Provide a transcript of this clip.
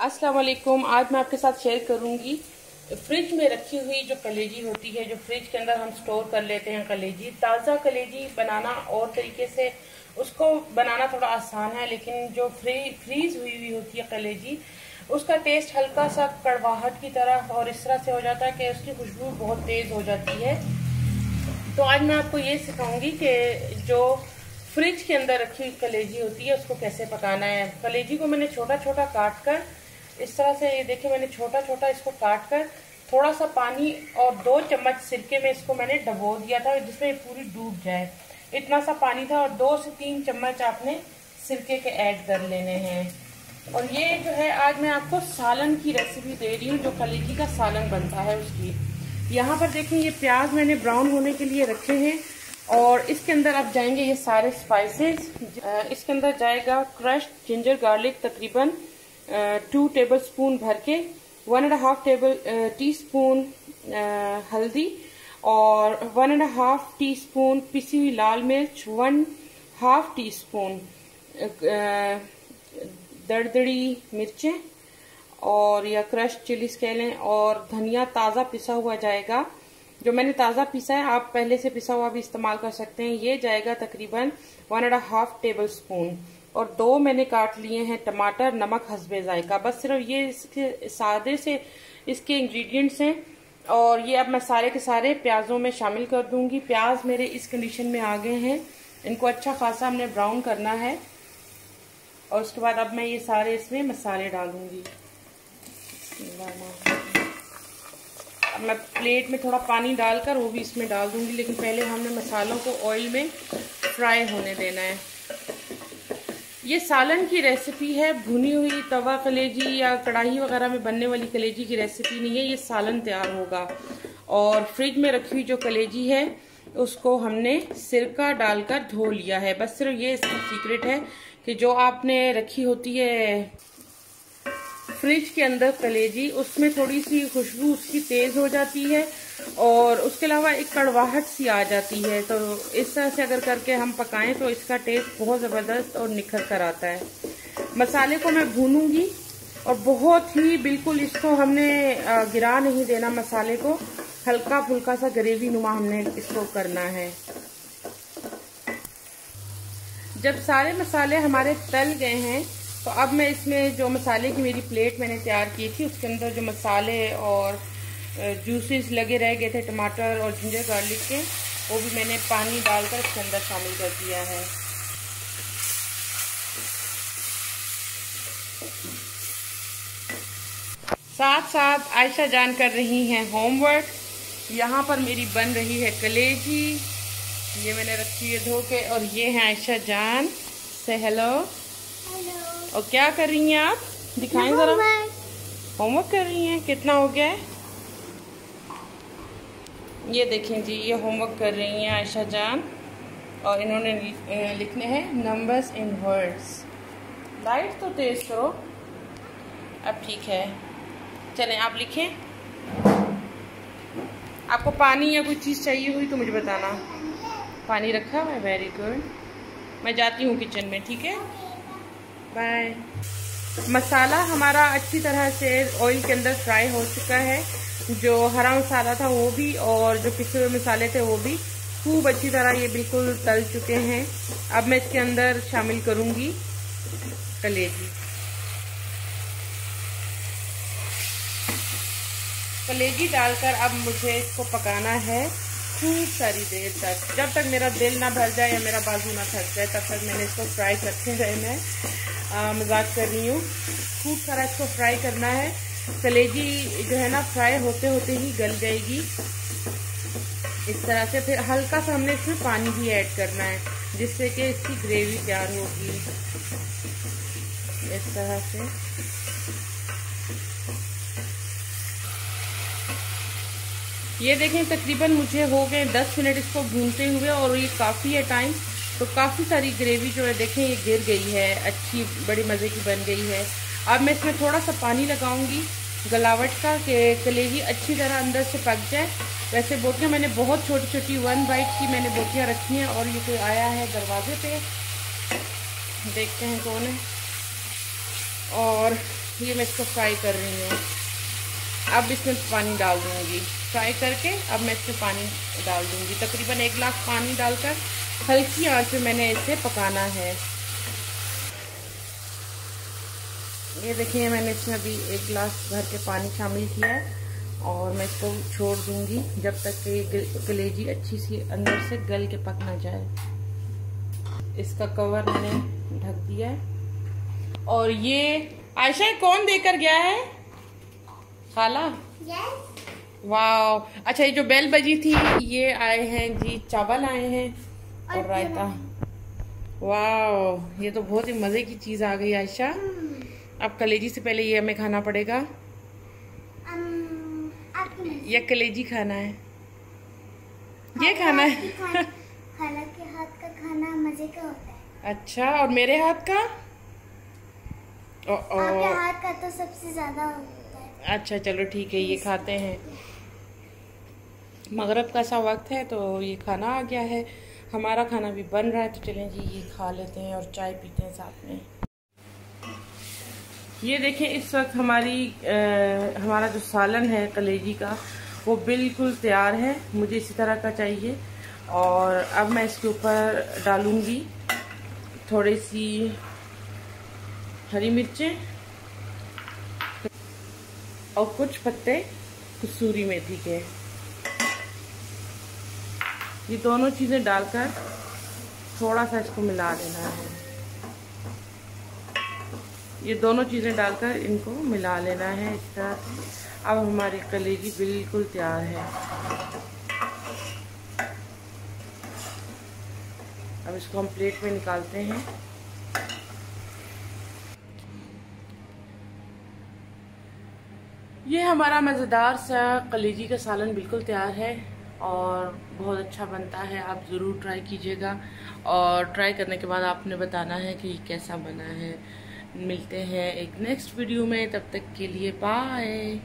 अस्सलाम वालेकुम। आज मैं आपके साथ शेयर करूंगी फ्रिज में रखी हुई जो कलेजी होती है, जो फ्रिज के अंदर हम स्टोर कर लेते हैं कलेजी। ताज़ा कलेजी बनाना और तरीके से उसको बनाना थोड़ा आसान है, लेकिन जो फ्रीज हुई हुई होती है कलेजी, उसका टेस्ट हल्का सा कड़वाहट की तरह और इस तरह से हो जाता है कि उसकी खुशबू बहुत तेज़ हो जाती है। तो आज मैं आपको ये सिखाऊंगी कि जो फ्रिज के अंदर रखी हुई कलेजी होती है उसको कैसे पकाना है। कलेजी को मैंने छोटा छोटा काट कर इस तरह से, ये देखिए मैंने छोटा छोटा इसको काट कर थोड़ा सा पानी और 2 चम्मच सिरके में इसको मैंने डबो दिया था जिसमें ये पूरी डूब जाए। इतना सा पानी था और 2 से 3 चम्मच आपने सिरके के ऐड कर लेने हैं। और ये जो है आज मैं आपको सालन की रेसिपी दे रही हूँ, जो कलेजी का सालन बनता है उसकी। यहाँ पर देखें ये प्याज मैंने ब्राउन होने के लिए रखे हैं और इसके अंदर अब जाएंगे ये सारे स्पाइसेस। इसके अंदर जाएगा क्रश्ड जिंजर गार्लिक तकरीबन 2 टेबलस्पून भर के, 1.5 टीस्पून हल्दी और 1.5 टीस्पून पिसी हुई लाल मिर्च, 1/2 टीस्पून दरदरी मिर्चें और या क्रश चिलीज कह लें, और धनिया ताज़ा पिसा हुआ जाएगा। जो मैंने ताज़ा पिसा है, आप पहले से पिसा हुआ भी इस्तेमाल कर सकते हैं। ये जाएगा तकरीबन 1.5 टेबलस्पून। और 2 मैंने काट लिए हैं टमाटर, नमक हस्बे जायका। बस सिर्फ ये इसके सादे से इसके इंग्रेडिएंट्स हैं। और ये अब मैं सारे के सारे प्याजों में शामिल कर दूंगी। प्याज मेरे इस कंडीशन में आ गए हैं, इनको अच्छा खासा हमने ब्राउन करना है। और उसके बाद अब मैं ये सारे इसमें मसाले डालूंगी। अब मैं प्लेट में थोड़ा पानी डालकर वो भी इसमें डाल दूंगी, लेकिन पहले हमने मसालों को ऑयल में फ्राई होने देना है। ये सालन की रेसिपी है, भुनी हुई तवा कलेजी या कढ़ाई वगैरह में बनने वाली कलेजी की रेसिपी नहीं है। ये सालन तैयार होगा। और फ्रिज में रखी हुई जो कलेजी है उसको हमने सिरका डालकर धो लिया है। बस सिर्फ ये इसका सीक्रेट है कि जो आपने रखी होती है फ्रिज के अंदर कलेजी, उसमें थोड़ी सी खुशबू उसकी तेज हो जाती है और उसके अलावा एक कड़वाहट सी आ जाती है। तो इस तरह से अगर करके हम पकाएं तो इसका टेस्ट बहुत ज़बरदस्त और निखर कर आता है। मसाले को मैं भूनूंगी और बहुत ही बिल्कुल इसको हमने गिरा नहीं देना, मसाले को हल्का फुल्का सा ग्रेवी नुमा हमने इसको करना है। जब सारे मसाले हमारे तल गए हैं तो अब मैं इसमें जो मसाले की मेरी प्लेट मैंने तैयार की थी उसके अंदर जो मसाले और जूसेस लगे रह गए थे टमाटर और जिंजर गार्लिक के, वो भी मैंने पानी डालकर इसके अंदर शामिल कर दिया है। साथ साथ आयशा जान कर रही हैं होमवर्क। यहाँ पर मेरी बन रही है कलेजी, ये मैंने रखी है धो के। और ये है आयशा जान, से हेलो। और क्या कर रही हैं आप, दिखाएं जरा। होमवर्क कर रही हैं। कितना हो गया है? ये देखें जी, ये होमवर्क कर रही हैं आयशा जान और इन्होंने लिखने हैं नंबर्स इन वर्ड्स। लाइट तो तेज करो। अब ठीक है, चलें आप लिखें। आपको पानी या कोई चीज़ चाहिए हुई तो मुझे बताना। पानी रखा हुआ है, वेरी गुड। मैं जाती हूँ किचन में, ठीक है, बाय। मसाला हमारा अच्छी तरह से ऑयल के अंदर फ्राई हो चुका है। जो हरा मसाला था वो भी और जो पिसे हुए मसाले थे वो भी खूब अच्छी तरह ये बिल्कुल तल चुके हैं। अब मैं इसके अंदर शामिल करूंगी कलेजी। कलेजी डालकर अब मुझे इसको पकाना है खूब सारी देर तक, जब तक मेरा दिल ना भर जाए या मेरा बाजू ना थक जाए, तब तक मैंने इसको फ्राई करते रहना है। मजाक कर रही हूँ। खूब सारा इसको फ्राई करना है। कलेजी जो है ना फ्राई होते होते ही गल जाएगी इस तरह से। फिर हल्का सा हमने इसमें पानी भी ऐड करना है जिससे कि इसकी ग्रेवी तैयार होगी इस तरह से। ये देखें तकरीबन मुझे हो गए 10 मिनट इसको भूनते हुए और ये काफ़ी है टाइम। तो काफ़ी सारी ग्रेवी जो है देखें ये गिर गई है, अच्छी बड़ी मज़े की बन गई है। अब मैं इसमें थोड़ा सा पानी लगाऊंगी गलावट का कि कलेजी अच्छी तरह अंदर से पक जाए। वैसे बोटियाँ मैंने बहुत छोटी छोटी 1 बाइट की मैंने बोटियाँ रखी हैं। और ये कोई आया है दरवाजे पे, देखते हैं कौन है। और ये मैं इसको फ्राई कर रही हूँ। अब इसमें पानी डाल दूँगी। फ्राई करके अब मैं इसमें पानी डाल दूँगी। तकरीबन 1 गिलास पानी डालकर हल्की आंच पे मैंने इसे पकाना है। ये देखिए मैंने इसमें अभी 1 गिलास भर के पानी शामिल किया है और मैं इसको छोड़ दूँगी जब तक कि कलेजी अच्छी सी अंदर से गल के पक ना जाए। इसका कवर मैंने ढक दिया है। और ये आयशा कौन देकर गया है? खाला? यस। वाह, अच्छा ये जो बेल बजी थी ये आए हैं जी, चावल आए हैं और रायता। वाह, ये तो बहुत ही मजे की चीज आ गई आयशा। अब कलेजी से पहले ये हमें खाना पड़ेगा या कलेजी खाना है? ये खाना है। खाला के हाथ का खाना मजे का होता है। अच्छा, और मेरे हाथ का? आपके हाथ का तो सबसे ज्यादा होता है। अच्छा चलो ठीक है, ये खाते हैं। मगरिब का सा वक्त है तो ये खाना आ गया है। हमारा खाना भी बन रहा है तो चलें जी ये खा लेते हैं और चाय पीते हैं साथ में। ये देखें इस वक्त हमारा जो सालन है कलेजी का वो बिल्कुल तैयार है। मुझे इसी तरह का चाहिए। और अब मैं इसके ऊपर डालूंगी थोड़ी सी हरी मिर्चें और कुछ पत्ते कसूरी मेथी के। ये दोनों चीज़ें डालकर थोड़ा सा इसको मिला देना है। ये दोनों चीज़ें डालकर इनको मिला लेना है इस तरह से। अब हमारी कलेजी बिल्कुल तैयार है। अब इसको हम प्लेट में निकालते हैं। ये हमारा मज़ेदार सा कलेजी का सालन बिल्कुल तैयार है और बहुत अच्छा बनता है। आप ज़रूर ट्राई कीजिएगा और ट्राई करने के बाद आपने बताना है कि कैसा बना है। मिलते हैं एक नेक्स्ट वीडियो में, तब तक के लिए बाय।